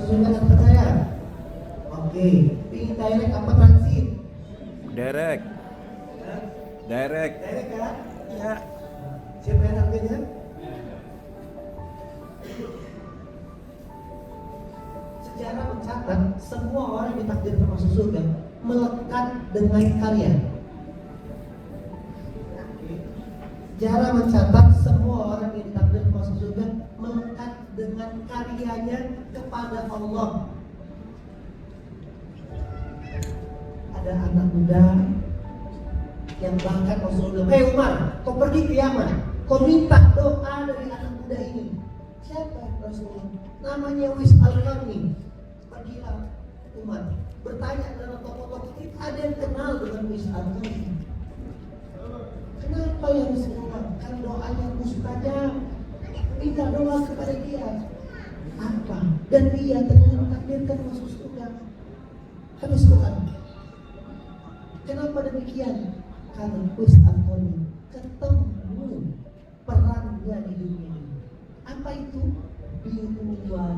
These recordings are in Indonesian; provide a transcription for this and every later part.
Langsung kan apa saya? Oke, pilih direct apa transit? Direct. Hah? Direct. Direct kan? Ya. Siapa yang harganya? Sejarah mencatat semua orang yang ditakdirkan masuk surga melekat dengan karya. Sejarah mencatat semua orang yang ditakdirkan masuk surga melekat dengan karyanya kepada Allah. Ada anak muda yang bahkan Rasulullah, "Hei Umar, kau pergi ke Yaman, kau minta doa dari anak muda ini." Siapa Rasulullah? Namanya Wis Al-Qarni. Pergilah Umar, bertanya kepada tokoh-tokoh itu, ada yang kenal dengan Wis Al-Qarni? Kenapa ya Rasulullah? Kan doanya mustajab. Minta doa kepada dia. Apa? Dan dia ternyata takdirkan masuk surga. Habis Quran. Kenapa demikian? Karena Wis Al-Qarni ketemu perannya di dunia ini. Apa itu? Biruwalidan,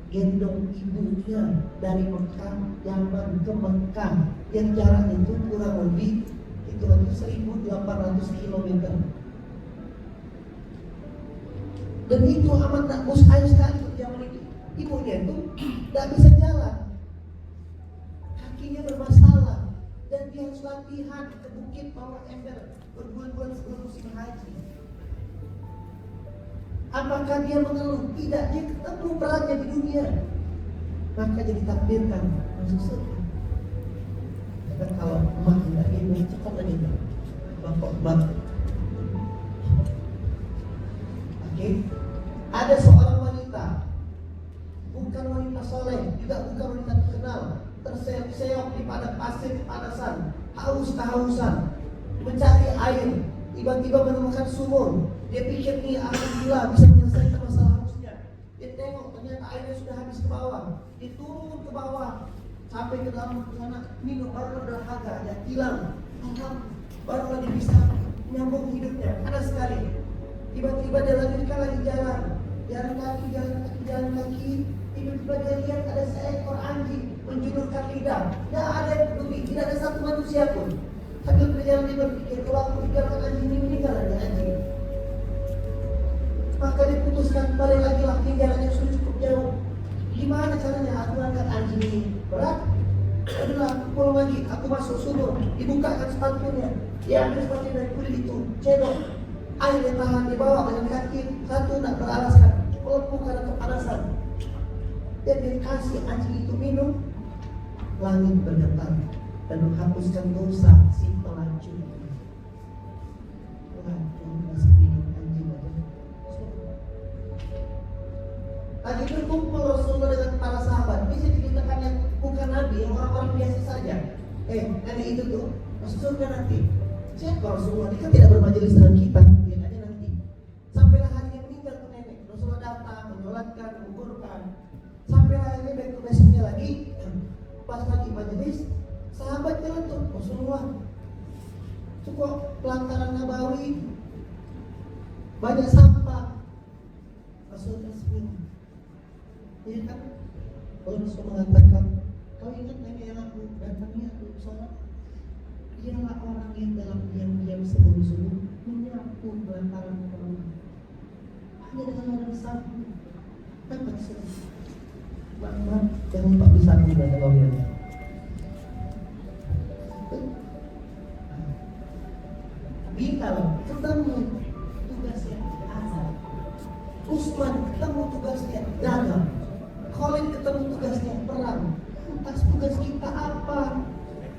gendong ibunya dari Mekah, Yaman ke Mekah, yang jarak itu kurang lebih itu 1.800 km. Dan itu amat tak mustahil sekali untuk zaman itu. Ibunya itu tidak bisa jalan, kakinya bermasalah, dan dia harus latihan ke bukit bawah ember berbulan-bulan sebelum musim haji. Apakah dia mengeluh? Tidak, dia ketemu perannya di dunia, maka jadi takdirkan masuk surga. Dan kalau emak tidak ini, cepat lagi bapak. Oke, ada seorang wanita, bukan wanita soleh, juga bukan wanita terkenal, terseok-seok di padang pasir kepanasan, haus kehausan, mencari air, tiba-tiba menemukan sumur. Dia pikir nih alhamdulillah bisa menyelesaikan masalah hausnya. Dia tengok ternyata airnya sudah habis ke bawah. Dia turun ke bawah sampai ke dalam sana, minum baru berdahaga, dia hilang. Baru lagi bisa menyambung hidupnya. Ada sekali. Tiba-tiba dia lanjutkan lagi jalan kaki. Tiba-tiba dia lihat ada seekor anjing menjulurkan lidah. Tidak ada yang peduli, tidak ada satu manusia pun. Sambil berjalan dia berpikir, kalau aku tinggalkan anjing ini, meninggal ada anjing. Maka dia putuskan balik lagi lah, jalannya sudah cukup jauh. Gimana caranya aku angkat anjing ini? Berat? Adalah aku pulang lagi, aku masuk sumur, dibukakan sepatunya, dia ambil sepatu dari kulit itu, cedok, air yang tahan di bawah dengan kaki, satu tak beralaskan, melepuh karena kepanasan. Dan dikasih anjing itu minum, langit bergetar dan menghapuskan dosa si pelacur. Pelacur masih minum anjing aja. Lagi berkumpul Rasulullah dengan para sahabat. Bisa diceritakan yang bukan Nabi, yang orang-orang biasa saja. Nenek itu tuh masuk surga nanti. Siapa Rasulullah? Dia kan tidak bermajelis dengan kita. Lihat aja nanti. Sampailah hari yang meninggal ke nenek. Rasulullah datang, menyolatkan, menguburkan. Sampailah hari besoknya lagi. Pas lagi majelis, sahabat jalan tuh Rasulullah. Cukup pelataran Nabawi, banyak sampah. Rasulullah sebelum. Iya kan? Rasul mengatakan, kau ingat nenek yang aku datangi aku sholat? Dialah orang yang dalam diam-diam sebelum subuh menyapu pelataran Nabawi. Hanya dengan orang sapu dapat surga. Bang, jangan lupa disapu dan Nabawi. Bilal ketemu tugasnya azan, Utsman ketemu tugasnya dagang, Khalid ketemu tugasnya perang. Lantas tugas kita apa?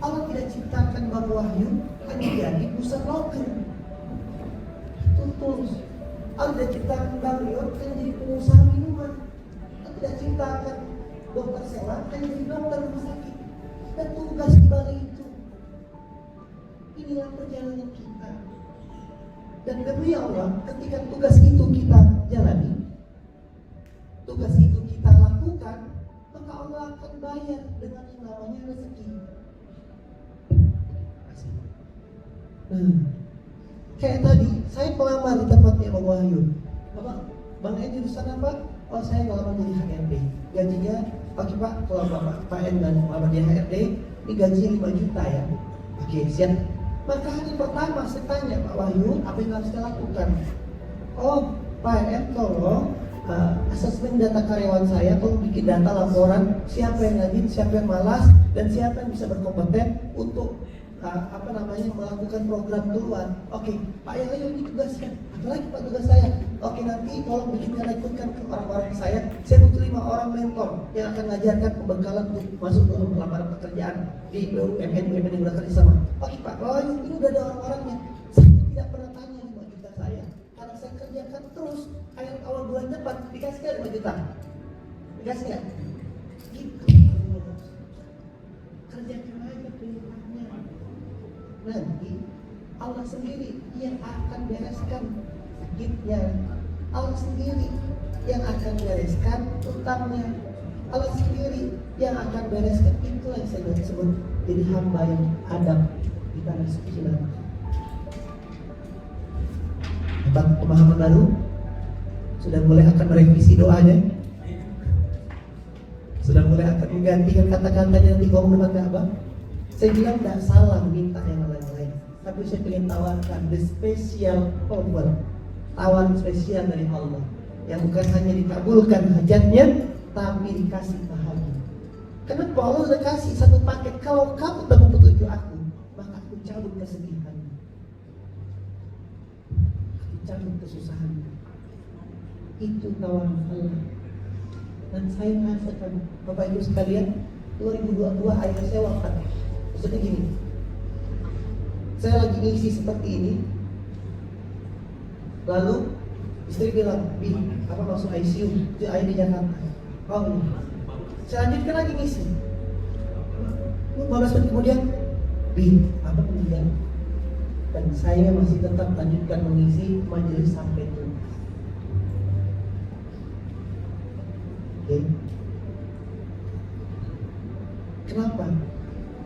Allah tidak ciptakan bab wahyu hanya jadi pusat loker. Tutus. Allah tidak ciptakan bab riot hanya jadi pengusaha minuman. Allah tidak ciptakan dokter sewa hanya jadi dokter rumah sakit. Dan tugas di balik itu. Inilah perjalanan kita. Dan demi Allah, ketika tugas itu kita jalani, tugas itu kita lakukan, maka Allah akan bayar dengan yang namanya rezeki. Kayak tadi, saya pelamar di tempatnya Bang Wahyu. Bang Edi jurusan apa? Oh saya ngelamar jadi HRD. Gajinya, oke Pak, kalau Pak N dan ngelamar jadi HRD, ini gajinya 5 juta ya. Oke, siap. Maka hari pertama saya tanya Pak Wahyu, apa yang harus saya lakukan? Oh Pak N, tolong asesmen data karyawan saya, tolong bikin data laporan siapa yang rajin, siapa yang malas, dan siapa yang bisa berkompeten untuk melakukan program duluan. Oke, Pak yang ayo ditugaskan. Apalagi Pak tugas saya. Oke, nanti tolong bikinkan rekrutkan ke orang-orang saya. Saya butuh 5 orang mentor yang akan mengajarkan pembekalan untuk masuk ke lamaran pekerjaan di BUMN yang udah kerja sama. Oke Pak, kalau ini udah ada orang-orangnya. Saya tidak pernah tanya 5 juta saya. Karena saya kerjakan terus. Awal bulan depan dikasih kan 5 juta. Dikasih nggak? Gitu. Kerjakan aja perintahnya. Nanti Allah sendiri yang akan bereskan sakitnya. Allah sendiri yang akan bereskan utangnya. Allah sendiri yang akan bereskan. Itulah yang saya sebut jadi hamba yang adab di tanah suci nanti. Dapat pemahaman baru? Sudah mulai akan merevisi doanya? Sudah mulai akan menggantikan kata-katanya nanti ngomong dengan Ka'bah? Saya bilang tidak salah minta yang lain-lain, tapi saya ingin tawarkan the special offer, tawaran spesial dari Allah yang bukan hanya dikabulkan hajatnya, tapi dikasih bahagia. Kenapa Allah sudah kasih satu paket? Kalau kamu tak petunjuk aku, maka aku cabut kesedihanmu, aku cabut kesusahanmu. Itu tawaran Allah. Dan saya merasakan, Bapak Ibu sekalian, 2022 ayah saya wafat. Maksudnya gini, saya lagi ngisi seperti ini, lalu istri bilang, Bi, apa masuk ICU? Itu ayah di Jakarta. Oh iya. Saya lanjutkan lagi ngisi. 15 menit kemudian, Bi, apa meninggal? Dan saya masih tetap lanjutkan mengisi majelis sampai tuntas. Okay. Kenapa?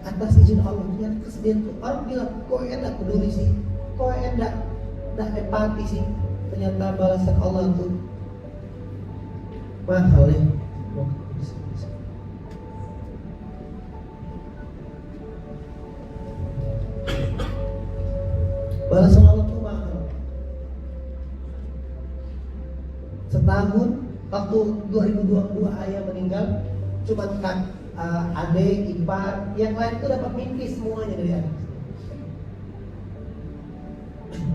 Atas izin Allah, yang kesedihan tuh orang bilang, kok enak peduli sih, kok enak empati sih. Ternyata balasan Allah itu mahal ya. Balasan Allah itu mahal. Setahun waktu 2022 ayah meninggal, cuma adik, ipar, yang lain itu dapat mimpi semuanya dari adik.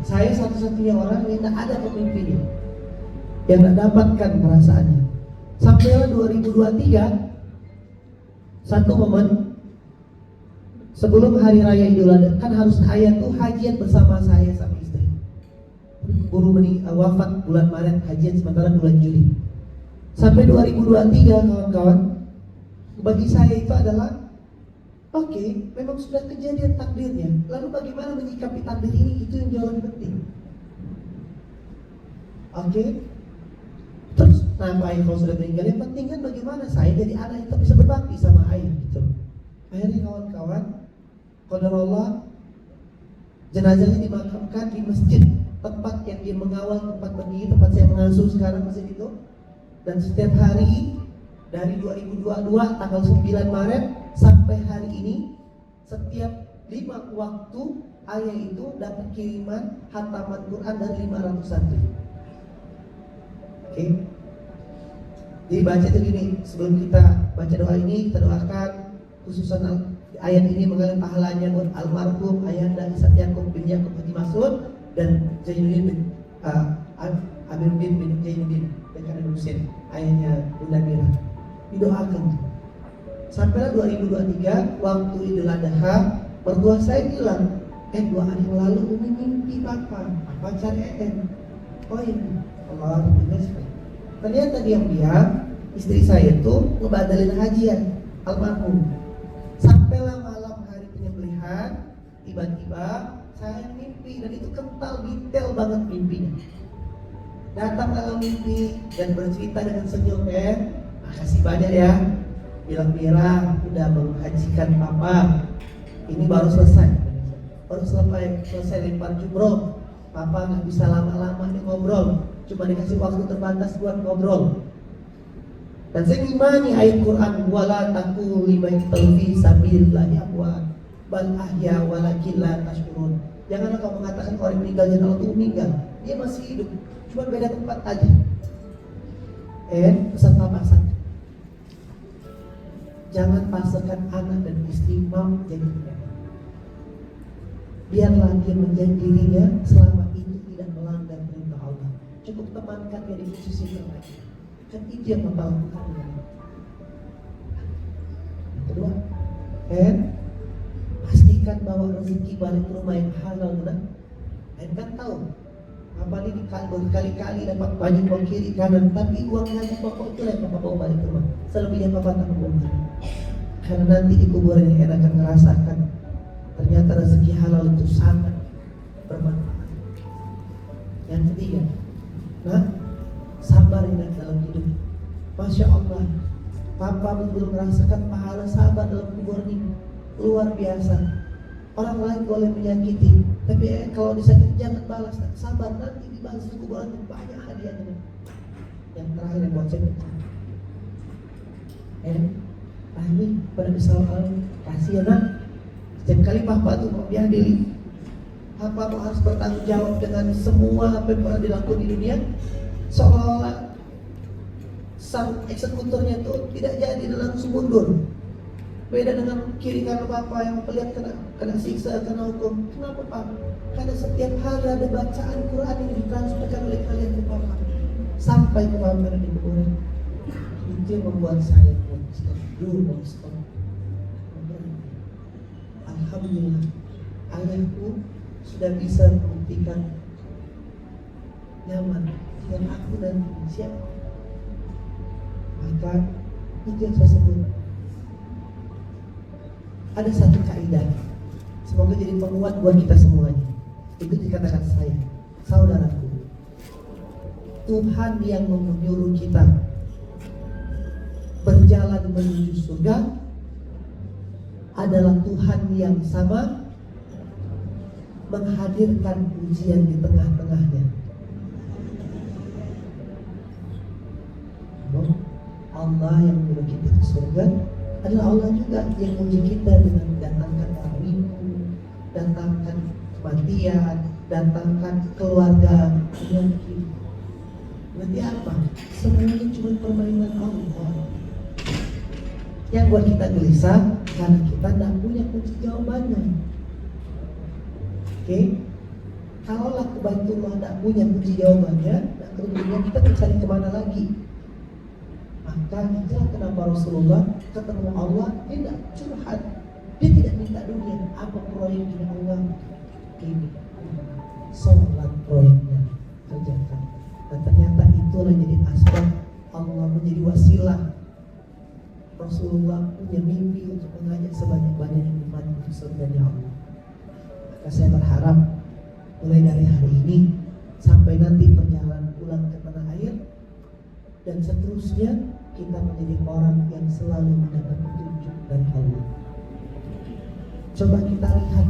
Saya satu-satunya orang yang tidak ada pemimpinya, yang tidak dapatkan perasaannya. Sampailah 2023, satu momen sebelum hari raya Idul Adha, kan harus ayah tuh hajian bersama saya sama istri. Buru wafat bulan Maret, hajian sementara bulan Juli. Sampai 2023 kawan-kawan, bagi saya itu adalah oke, memang sudah kejadian takdirnya. Lalu bagaimana menyikapi takdir ini, itu yang jauh lebih penting. Oke. Terus nama ayah kalau sudah meninggal, yang penting kan bagaimana saya jadi anak itu bisa berbakti sama ayah gitu. Akhirnya kawan-kawan, qadarullah, jenazahnya dimakamkan di masjid, tempat yang dia mengawal, tempat berdiri, tempat saya mengasuh sekarang masjid itu. Dan setiap hari dari 2022 tanggal 9 Maret sampai hari ini, setiap 5 waktu ayah itu dapat kiriman khataman Quran dari 500 santri. Oke. Jadi baca itu gini, sebelum kita baca doa ini, kita doakan khususan ayat ini mengalir pahalanya buat almarhum ayahanda Ishak Yakub bin Yakub Haji Masud dan Zainuddin bin Amiruddin bin Zainuddin bin Husain, ayahnya Bunda Mira. Didoakan. Sampailah 2023 waktu Idul Adha, mertua saya bilang, 2 hari yang lalu Umi mimpi papa cari oh ini Allah sekali. Ternyata diam-diam istri saya itu ngebadalin hajian almarhum. Sampailah malam hari penyembelihan, tiba-tiba saya mimpi, dan itu kental, detail banget mimpinya. Datang dalam mimpi dan bercerita dengan senyum, makasih banyak ya, bilang Mira udah menghajikan papa, ini baru selesai lempar jumroh, papa nggak bisa lama-lama nih ngobrol, cuma dikasih waktu terbatas buat ngobrol. Dan saya imani ayat Quran, wala taqulu liman yuqtalu fi sabilillah amwat bal ahya walakin la tashkurun. Janganlah kau mengatakan orang meninggal jangan Allah itu meninggal. Dia masih hidup, cuma beda tempat aja. Pesan Papa satu, jangan pasarkan anak dan istri mau jadi mereka. Biarlah dia menjadi dirinya selama itu tidak melanggar perintah Allah. Cukup temankan dia di sisi terbaik. Kan itu yang Bapak lakukan. Yang kedua, pastikan bahwa rezeki balik rumah yang halal, benar. Kan tahu, Bapak ini berkali-kali dapat banyak uang kiri kanan, tapi uangnya hanya pokok itu yang Bapak bawa balik rumah. Selebihnya Bapak tak mau balik. Karena nanti di kuburan ini akan merasakan ternyata rezeki halal itu sangat bermanfaat. Yang ketiga, sabar dalam hidup. Masya Allah, Papa belum merasakan pahala sabar dalam kubur ini luar biasa. Orang lain boleh menyakiti, tapi kalau disakiti jangan balas, sabar, nanti dibalas di kuburan banyak hadiahnya. Yang terakhir yang buat saya ini pada kesalahan kasih ya nak. Setiap kali Papa tuh mau diadili, Papa harus bertanggung jawab dengan semua apa yang pernah dilakukan di dunia. Seolah-olah sang eksekutornya itu tidak jadi dan langsung mundur. Beda dengan kiri kanan Bapak yang melihat kena siksa, kena hukum. Kenapa Pak? Karena setiap hari ada bacaan Quran yang ditransferkan oleh kalian ke Bapak sampai ke Bapak di kuburan. Itu yang membuat saya stop. Alhamdulillah, ayahku sudah bisa membuktikan nyaman dengan aku dan siapa. Maka itu yang saya sebut. Ada satu kaidah, semoga jadi penguat buat kita semuanya. Itu dikatakan saya, saudaraku, Tuhan yang menyuruh kita berjalan menuju surga adalah Tuhan yang sama menghadirkan ujian di tengah-tengahnya. Allah yang menyuruh kita ke surga adalah Allah juga yang menguji kita dengan datangkan orang minggu, datangkan kematian, datangkan keluarga penyakit. Berarti apa? Semuanya cuma permainan Allah. Yang buat kita gelisah karena kita tidak punya kunci jawabannya. Oke? Kalaulah ke Baitullah tidak punya kunci jawabannya, dan kemudian kita mencari kemana lagi? Maka itulah kenapa Rasulullah ketemu Allah, dia tidak curhat, dia tidak minta dunia. Apa proyeknya Allah? Ini sholat proyeknya kerjakan. Dan ternyata itulah jadi asbab Allah menjadi wasilah. Rasulullah punya mimpi untuk mengajak sebanyak-banyaknya umat untuk surganya Allah. Maka saya berharap mulai dari hari ini sampai nanti perjalanan pulang ke tanah air dan seterusnya, kita menjadi orang yang selalu mendapat petunjuk dari Allah. Coba kita lihat,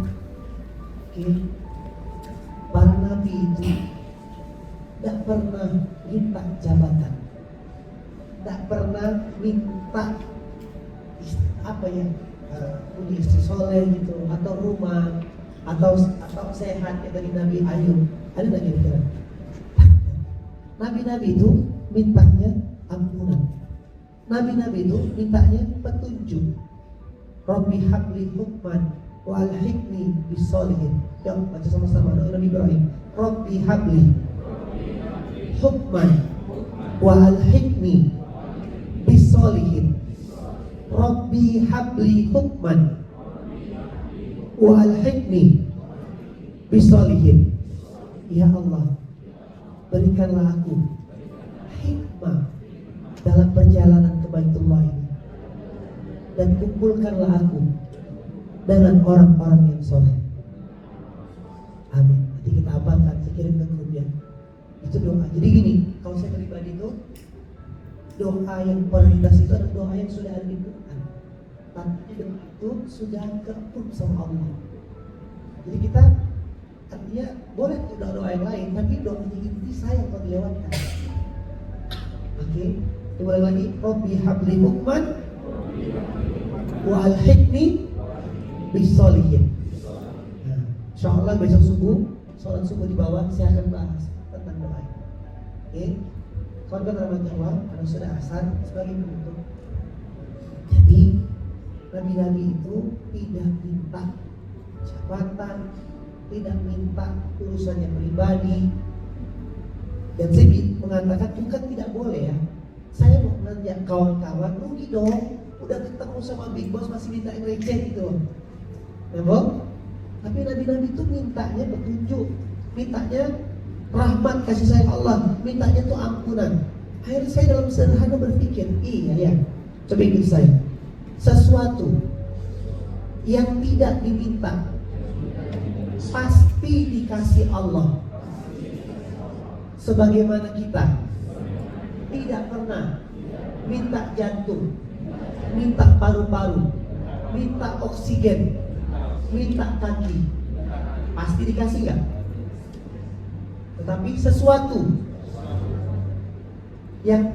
para nabi itu tidak pernah minta jabatan, tidak pernah minta punya istri soleh gitu, atau rumah, atau sehat ya dari Nabi Ayub. Ada nggak kira-kira? Nabi-nabi itu mintanya ampunan. Nabi-nabi itu mintanya petunjuk. Rabbi habli hukman wa alhiqni bisolihin. Yang baca sama-sama doa Nabi Ibrahim. Rabbi habli hukman wa alhiqni bisolihin. Rabbi habli hukman wa alhiqni bisolihin. Ya Allah, berikanlah aku hikmah dalam perjalanan ke Baitullah ini, dan kumpulkanlah aku dengan orang-orang yang soleh. Amin. Nanti kita hafalkan, saya kirim ke grup ya. Itu doa. Jadi gini, kalau saya pribadi itu doa yang prioritas itu adalah doa yang sudah ada di Quran. Tapi doa itu sudah ke-approve sama Allah. Jadi kita Artinya boleh doa yang lain, tapi doa inti saya yang kau dilewatkan. Oke, kembali lagi. Rabbi habli hukman wa alhiqni bisolihin. Nah, insyaallah besok subuh, sholat subuh di bawah saya akan bahas tentang doa. Oke, kawan-kawan Allah, karena sudah asar sebagai penutup. Jadi nabi-nabi itu tidak minta jabatan, tidak minta urusannya pribadi. Dan saya mengatakan bukan tidak boleh ya. Saya mau nanya kawan-kawan, rugi dong. Udah ketemu sama Big Boss masih minta yang receh gitu loh. Ya Bang? Tapi nabi-nabi itu mintanya petunjuk, mintanya rahmat kasih sayang Allah, mintanya tuh ampunan. Akhirnya saya dalam sederhana berpikir, iya ya. Coba ikut saya. Sesuatu yang tidak diminta pasti dikasih Allah. Sebagaimana kita tidak pernah minta jantung, minta paru-paru, minta oksigen, minta kaki, pasti dikasih nggak? Tetapi sesuatu yang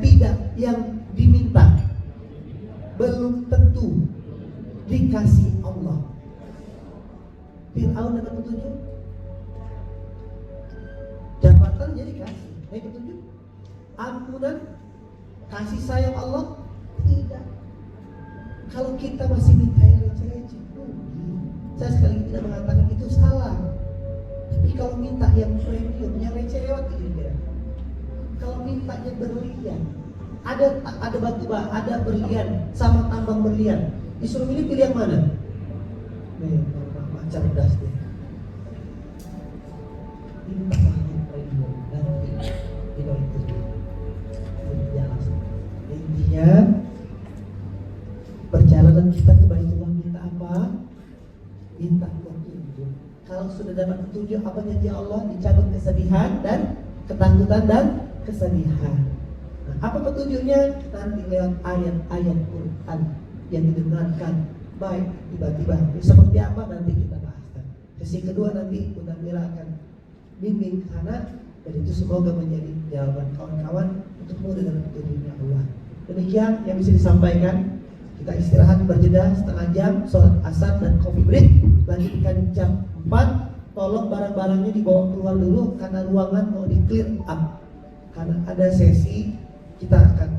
diminta belum tentu dikasih Allah. Fir'aun dapat petunjuk, jabatan jadi kasih, petunjuk, ampunan, kasih sayang Allah tidak. Kalau kita masih minta yang receh-receh, saya sekali lagi tidak mengatakan itu salah. Tapi kalau minta yang premium, yang receh lewat gitu ya. Kalau mintanya berlian, ada batu bara, ada berlian sama tambang berlian, disuruh pilih yang mana? Nih, cerdas deh. Minta yang premium nanti tidak itu. Intinya perjalanan kita ke Baitullah minta apa? Minta petunjuk. Kalau sudah dapat petunjuk, apa janji Allah? Dicabut kesedihan dan ketakutan dan kesedihan. Nah, apa petunjuknya? Nanti lewat ayat-ayat Quran yang didengarkan. Baik, tiba-tiba seperti apa nanti kita bahaskan. Sesi kedua nanti Bunda Mira akan bimbing ke sana. Dan itu semoga menjadi jawaban kawan-kawan untuk mudah dengan petunjuknya Allah. Demikian yang bisa disampaikan. Kita istirahat berjeda setengah jam, sholat asar dan coffee break. Lanjutkan jam 4. Tolong barang-barangnya dibawa keluar dulu karena ruangan mau di clear up. Karena ada sesi kita akan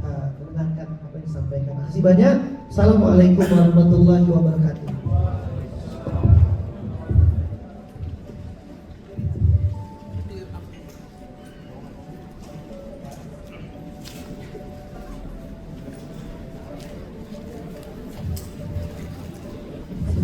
mendengarkan apa yang disampaikan. Terima kasih banyak. Assalamualaikum warahmatullahi wabarakatuh.